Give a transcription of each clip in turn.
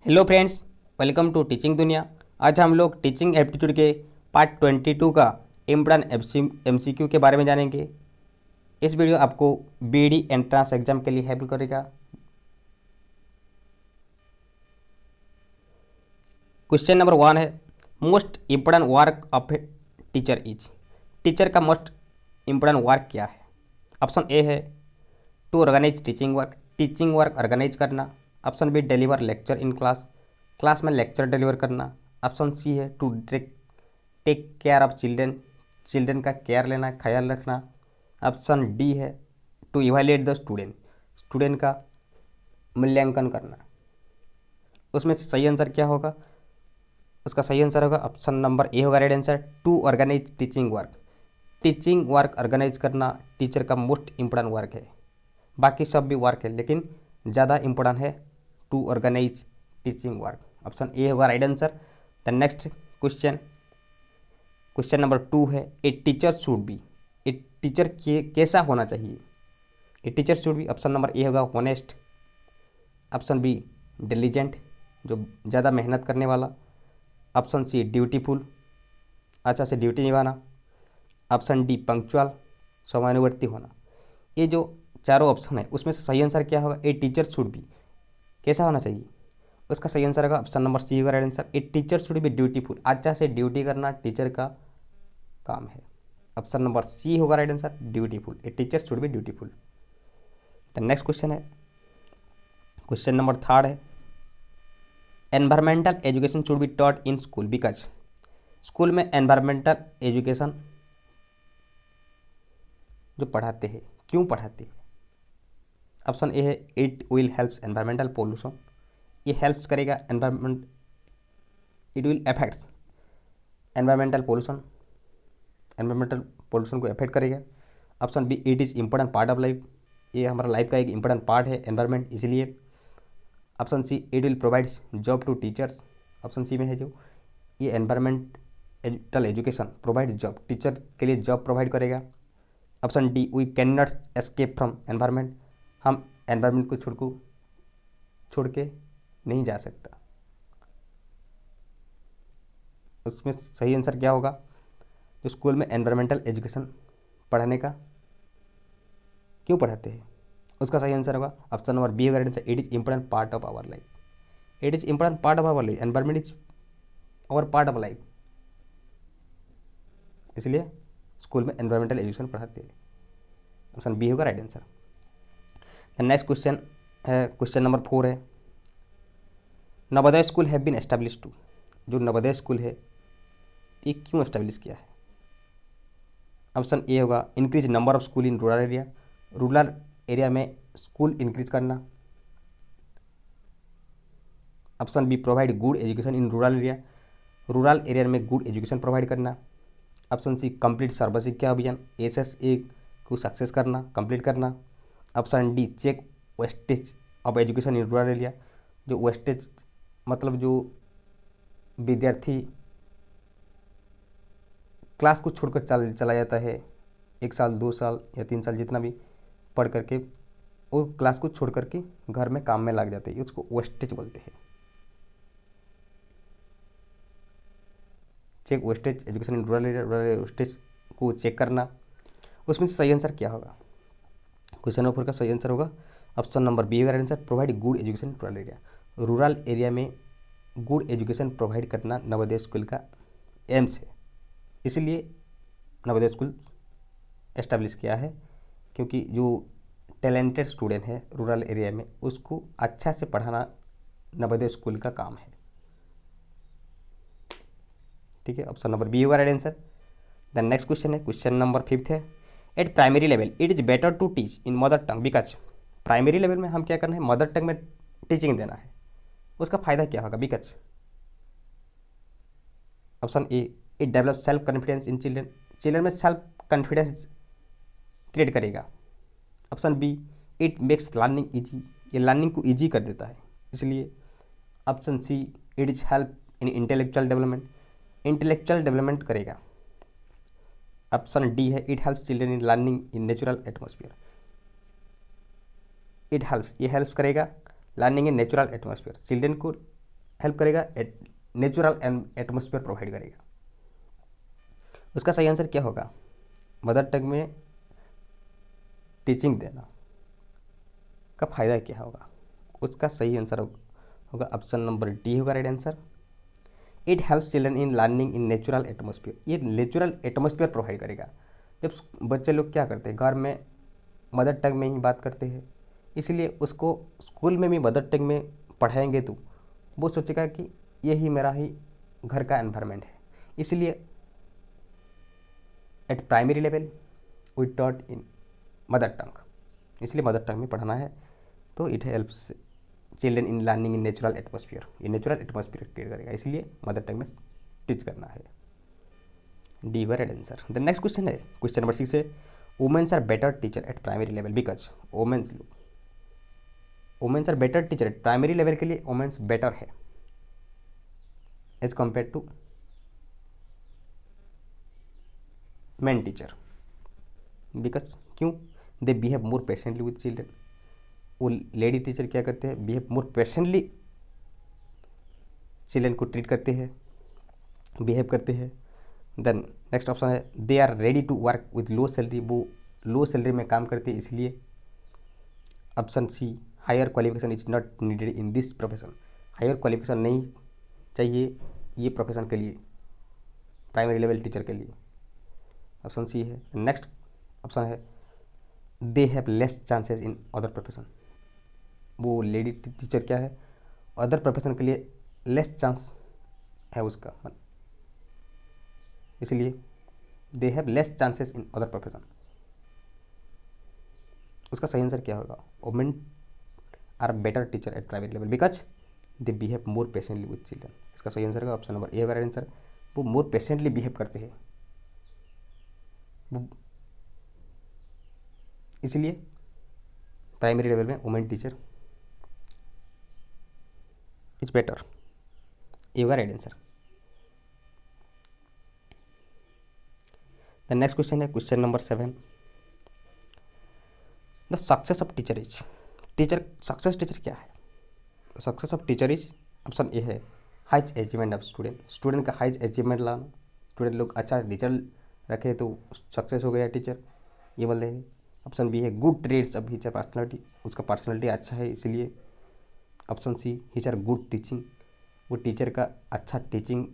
Hello friends, welcome to teaching Duniya. आज हम लोग टीचिंग एप्टीट्यूड के पार्ट 22 का इम्पोर्टेंट एमसीक्यू के बारे में जानेंगे। इस वीडियो आपको बीडी एंट्रेंस एग्जाम के लिए हेल्प करेगा। क्वेश्चन नंबर 1 है, most important work of a teacher is. Teacher का मोस्ट इम्पोर्टेंट वर्क क्या है? ऑप्शन ए है to organise teaching work organise करना। Option B deliver lecture in class में लेक्चर डिलीवर करना। ऑप्शन सी है to take care of children का care लेना, ख्याल रखना। ऑप्शन डी है टू इवेल्युएट द स्टूडेंट का मूल्यांकन करना। उसमें से सही आंसर क्या होगा? उसका सही आंसर होगा ऑप्शन नंबर ए होगा right answer, to organise teaching work organise करना टीचर का मोस्ट इम्पोर्टेंट वर्क है। बाकी सब भी वर्क है लेकिन ज़्यादा इम्पोर्टेंट है to organise teaching work. Option A होगा right answer. The next question number 2 है, a teacher should be. A teacher कैसा होना चाहिए? A teacher should be, option number A होगा ऑनेस्ट। ऑप्शन बी डिलीजेंट, जो ज़्यादा मेहनत करने वाला। ऑप्शन सी ड्यूटीफुल, अच्छा से ड्यूटी निभाना। ऑप्शन डी पंक्चुअल, समयानुवर्ती होना। ये जो चारों ऑप्शन है उसमें से सही आंसर क्या होगा? ए टीचर शुड बी कैसा होना चाहिए? उसका सही आंसर होगा ऑप्शन नंबर सी होगा right answer, A teacher should B dutiful. अच्छा से ड्यूटी करना टीचर का काम है। ऑप्शन नंबर सी होगा right answer, dutiful. A teacher should B dutiful. The next question है, क्वेश्चन नंबर 3 है, environmental education should be taught in school because. School में एनवायरमेंटल एजुकेशन जो पढ़ाते हैं, क्यों पढ़ाते हैं? ऑप्शन ए है it will helps environmental pollution, ये हेल्प्स करेगा environment, it will affects environmental pollution को अफेक्ट करेगा। Option B it is important part of life, ये हमारा लाइफ का एक इंपॉर्टेंट पार्ट है एनवायरमेंट, इसलिए। Option C it will provides job to teachers, option C में है जो ये environmental education provide job, teacher के लिए जॉब प्रोवाइड करेगा। Option D we can not escape from environment, हम एनवायरमेंट को छोड़ के नहीं जा सकता। उसमें सही आंसर क्या होगा? जो स्कूल में एनवायरमेंटल एजुकेशन पढ़ाने का क्यों पढ़ाते हैं, उसका सही आंसर होगा ऑप्शन नंबर बी होगा answer, it is important part of our life. It is important part of our life, environment is our part of life, इसलिए स्कूल में एनवायरमेंटल एजुकेशन पढ़ाते हैं। ऑप्शन बी होगा राइट आंसर। नेक्स्ट क्वेश्चन है, question number 4 है, Navodaya school have been establish to. जो Navodaya school है ये क्यों एस्टेब्लिश किया है? ऑप्शन ए होगा increase number of school in rural area में स्कूल इंक्रीज करना। Option B provide good education in rural area में गुड एजुकेशन प्रोवाइड करना। Option C complete Sarva Shiksha Abhiyan, SSA को सक्सेस करना, कंप्लीट करना। Option D check wastage of education in rural area, जो wastage मतलब जो विद्यार्थी क्लास को छोड़कर चला जाता है, 1 साल 2 साल या 3 साल जितना भी पढ़ करके वो क्लास को छोड़ करके घर में काम में लग जाते हैं, उसको वेस्टेज बोलते हैं। Check wastage education in rural wastage को चेक करना। उसमें सही आंसर क्या होगा? क्वेश्चन नंबर 4 का सही आंसर होगा ऑप्शन नंबर बी होगा answer, provide good education rural area में गुड एजुकेशन प्रोवाइड करना नवोदय स्कूल का एम्स है, इसलिए नवोदय स्कूल एस्टेब्लिश किया है, क्योंकि जो टैलेंटेड स्टूडेंट है रूरल एरिया में उसको अच्छा से पढ़ाना नवोदय स्कूल का काम है। ठीक है, ऑप्शन नंबर बी होगा right answer. The next question है, क्वेश्चन नंबर 5 है, at primary level it is better to teach in mother tongue because. Primary level में हम क्या करना है? मदर टंग में टीचिंग देना है, उसका फायदा क्या होगा? Because option A it develop self confidence in children में सेल्फ कॉन्फिडेंस क्रिएट करेगा। Option B it makes learning easy, ये लर्निंग को ईजी कर देता है, इसलिए। Option C it is help in intellectual development करेगा। ऑप्शन डी है it helps children in learning in natural atmosphere, it helps, ये हेल्प्स करेगा learning in natural atmosphere, children को हेल्प करेगा, नेचुरल एटमोसफियर प्रोवाइड करेगा। उसका सही आंसर क्या होगा? मदर टंग में टीचिंग देना का फ़ायदा क्या होगा? उसका सही आंसर होगा ऑप्शन नंबर डी होगा right answer. It helps children in learning in natural atmosphere. ये नेचुरल एटमोसफियर प्रोवाइड करेगा। जब बच्चे लोग क्या करते हैं, घर में मदर टंग में ही बात करते हैं, इसलिए उसको स्कूल में भी मदर टंग में पढ़ाएंगे तो वो सोचेगा कि यही मेरा ही घर का एनवायरनमेंट है। इसलिए at primary level we taught in mother tongue, इसलिए मदर टंग में पढ़ाना है। तो it helps children in learning in natural atmosphere, ये नेचुरल एटमोसफियर क्रिएट करेगा, इसलिए मदर टंग में टीच करना है। D were right answer. The next question है, क्वेश्चन नंबर 6 है, womens are better teacher at primary level because womens are better teacher at primary level के लिए वुमेन्स बेटर है as compare to man teacher. Because क्यों? They behave more patiently with children. वो lady teacher क्या करते हैं, behave more patiently children को treat करते हैं, बिहेव करते हैं। देन नेक्स्ट ऑप्शन है, they are ready to work with low salary. वो लो सैलरी में काम करते हैं, इसलिए option C, higher qualification is not needed in this profession. Higher qualification नहीं चाहिए ये प्रोफेशन के लिए, प्राइमरी लेवल टीचर के लिए। ऑप्शन सी है। नेक्स्ट ऑप्शन है, दे have less chances in other profession. वो लेडी टीचर क्या है, अदर प्रोफेशन के लिए लेस चांस है उसका, इसलिए they have less chances in other profession. उसका सही आंसर क्या होगा? Women are better teacher at private level because they behave more patiently with children. इसका सही आंसर होगा ऑप्शन नंबर ए होगा राइट आंसर। वो मोर पेशेंटली बिहेव करते हैं, वो इसलिए प्राइमरी लेवल में वुमेन टीचर इज बेटर। ये होगा right answer. The next question है, question number 7, the success of teacher is. Teacher success teacher क्या है? Success of teacher is option A है, highest achievement of student. Student का highest achievement लाना, student लोग अच्छा रिजल्ट रखे तो सक्सेस हो गया टीचर, ये बोल रहे हैं। ऑप्शन बी है, good trades of teacher personality. उसका पर्सनैलिटी अच्छा है इसलिए। Option C, teacher good teaching. वो टीचर का अच्छा टीचिंग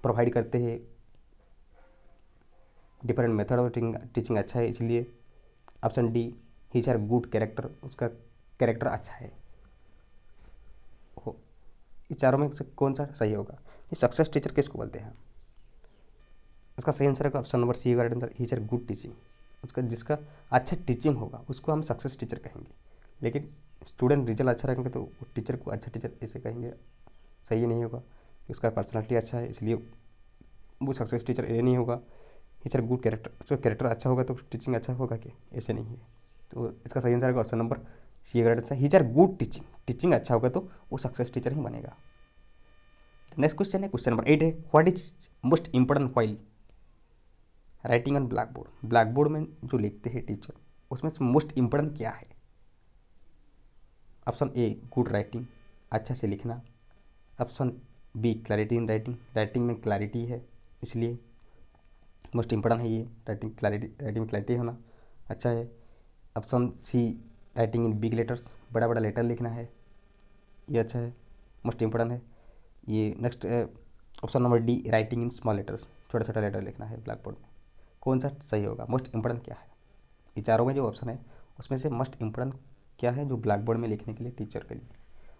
प्रोवाइड करते हैं, डिफरेंट मेथड ऑफ टीचिंग अच्छा है इसलिए। Option D, teacher good character. उसका कैरेक्टर अच्छा है। ये चारों में से कौन सा सही होगा? ये सक्सेस टीचर किसको बोलते हैं? इसका सही आंसर है ऑप्शन नंबर सी होगा right answer, teacher good teaching. उसका जिसका अच्छा टीचिंग होगा उसको हम सक्सेस टीचर कहेंगे। लेकिन स्टूडेंट रिजल्ट अच्छा रखेंगे तो टीचर को अच्छा टीचर ऐसे कहेंगे, सही नहीं होगा। उसका पर्सनालिटी अच्छा है इसलिए वो सक्सेस टीचर ये नहीं होगा। टीचर गुड कैरेक्टर, उसका कैरेक्टर अच्छा होगा तो टीचिंग अच्छा होगा क्या? ऐसे नहीं है। तो इसका सही आंसर है ऑप्शन नंबर सी होगा right answer, teacher good teaching. Teaching अच्छा होगा तो वो सक्सेस टीचर ही बनेगा। नेक्स्ट क्वेश्चन है, क्वेश्चन नंबर 8 है, what is most important while writing on black board. Black board में जो लिखते हैं टीचर, उसमें से मोस्ट इंपॉर्टेंट क्या है? ऑप्शन ए, गुड राइटिंग, अच्छा से लिखना। Option B, clarity in writing, writing में क्लैरिटी है इसलिए मोस्ट इंपॉर्टेंट है ये। राइटिंग में क्लैरिटी होना अच्छा है। Option C, writing in big letters, बड़ा बड़ा लेटर लिखना है, ये अच्छा है, मोस्ट इंपॉर्टेंट है ये। Next option number D, writing in small letters, छोटा छोटा लेटर लिखना है ब्लैक बोर्ड में। कौन सा सही होगा? मोस्ट इंपॉर्टेंट क्या है? ये चारों में जो ऑप्शन है उसमें से मोस्ट इंपॉर्टेंट क्या है जो ब्लैक बोर्ड में लिखने के लिए टीचर के लिए?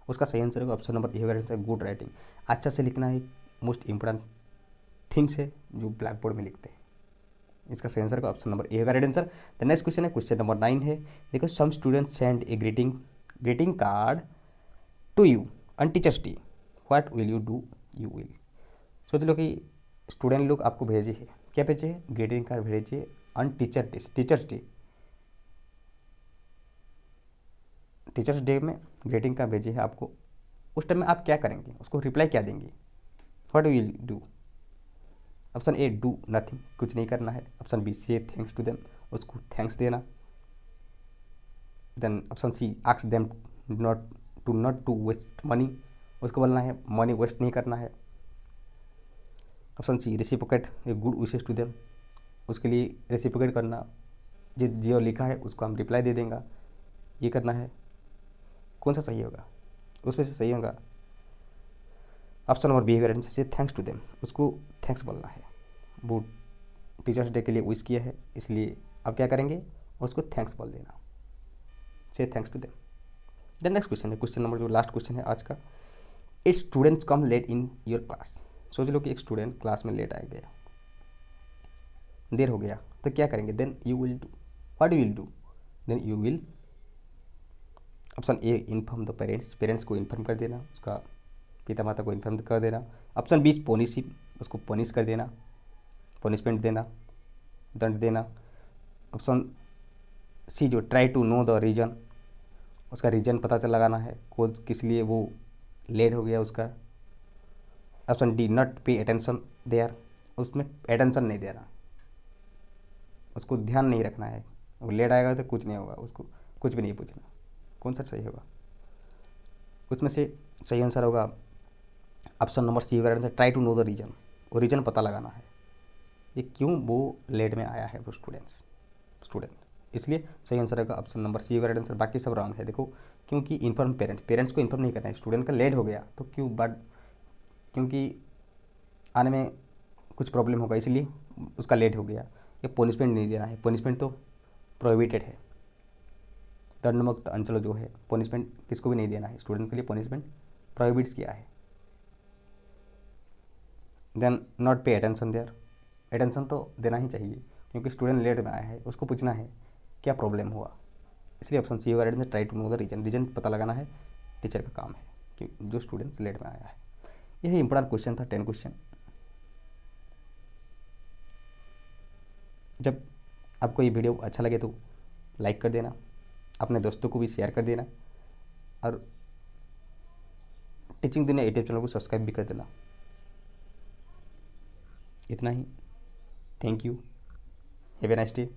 उसका सही आंसर होगा ऑप्शन नंबर ए होगा, गुड राइटिंग। अच्छा से लिखना है मोस्ट इंपॉर्टेंट थिंग्स है जो ब्लैक बोर्ड में लिखते हैं। इसका सही आंसर का ऑप्शन नंबर ए होगा right answer. The next question है, क्वेश्चन नंबर 9 है, देखो some students send a greeting card to you on teachers day, what will you do? You will, सोच लो कि स्टूडेंट लोग आपको भेजे है, क्या भेजे है? ग्रीटिंग कार्ड भेजे on teachers day. Teachers day में ग्रीटिंग कार्ड भेजे है आपको, उस टाइम में आप क्या करेंगे? उसको रिप्लाई क्या देंगे? What will do? Option A, do nothing, कुछ नहीं करना है। Option B, say thanks to them, उसको थैंक्स देना। Then option C, ask them not to waste money, उसको बोलना है मनी वेस्ट नहीं करना है। Option C reciprocate a good wishes to them, उसके लिए रेसिप्रोकेट करना, जो लिखा है उसको हम रिप्लाई दे देंगे, ये करना है। कौन सा सही होगा? उसमें से सही होगा ऑप्शन नंबर बिहेवियर से थैंक्स टू देम, उसको थैंक्स बोलना है। वो टीचर्स डे के लिए विश किया है, इसलिए अब क्या करेंगे, उसको थैंक्स बोल देना, say thanks to them. Then next question है, क्वेश्चन नंबर जो लास्ट क्वेश्चन है आज का, it students come late in your class. सोच लो कि एक स्टूडेंट क्लास में लेट आ गया, देर हो गया, तो क्या करेंगे? Then you will do, what you will do? Then you will, option A inform the parents, parents को इन्फॉर्म कर देना, उसका पिता माता को इन्फॉर्म कर देना। ऑप्शन बी पनिश हिम, उसको पनिश कर देना, पनिशमेंट देना, दंड देना। ऑप्शन सी जो try to know the reason, उसका रीज़न पता चल लगाना है, कोज किस लिए वो लेट हो गया उसका। Option D not pay attention there, उसमें अटेंशन नहीं देना, उसको ध्यान नहीं रखना है, वो लेट आएगा तो कुछ नहीं होगा, उसको कुछ भी नहीं पूछना। कौन सा सही होगा? उसमें से सही आंसर होगा ऑप्शन नंबर सी होगा answer, try to know the reason, वो रीज़न पता लगाना है, ये क्यों वो लेट में आया है वो स्टूडेंट, इसलिए सही आंसर होगा ऑप्शन नंबर सी होगा आंसर। बाकी सब रॉन्ग है। देखो, क्योंकि इन्फॉर्म पेरेंट्स को इन्फॉर्म नहीं करना है, स्टूडेंट का लेट हो गया तो क्यों, बट क्योंकि आने में कुछ प्रॉब्लम होगा इसलिए उसका लेट हो गया। ये पनिशमेंट नहीं देना है, पनिशमेंट तो प्रोहिबिटेड है, दंडमुक्त अंचल जो है, पनिशमेंट किसको भी नहीं देना है, स्टूडेंट के लिए पनिशमेंट प्रोहिबिट्स किया है। Then not pay attention there, attention तो देना ही चाहिए क्योंकि स्टूडेंट लेट में आया है, उसको पूछना है क्या प्रॉब्लम हुआ, इसलिए ऑप्शन सी होगा, try to know the reason पता लगाना है, टीचर का काम है कि जो स्टूडेंट्स लेट में आया है। यही इंपॉर्टेंट क्वेश्चन था, 10 क्वेश्चन। जब आपको ये वीडियो अच्छा लगे तो लाइक कर देना, अपने दोस्तों को भी शेयर कर देना, और टीचिंग दुनिया यूट्यूब चैनल को सब्सक्राइब भी कर देना। इतना ही, thank you, have a nice day.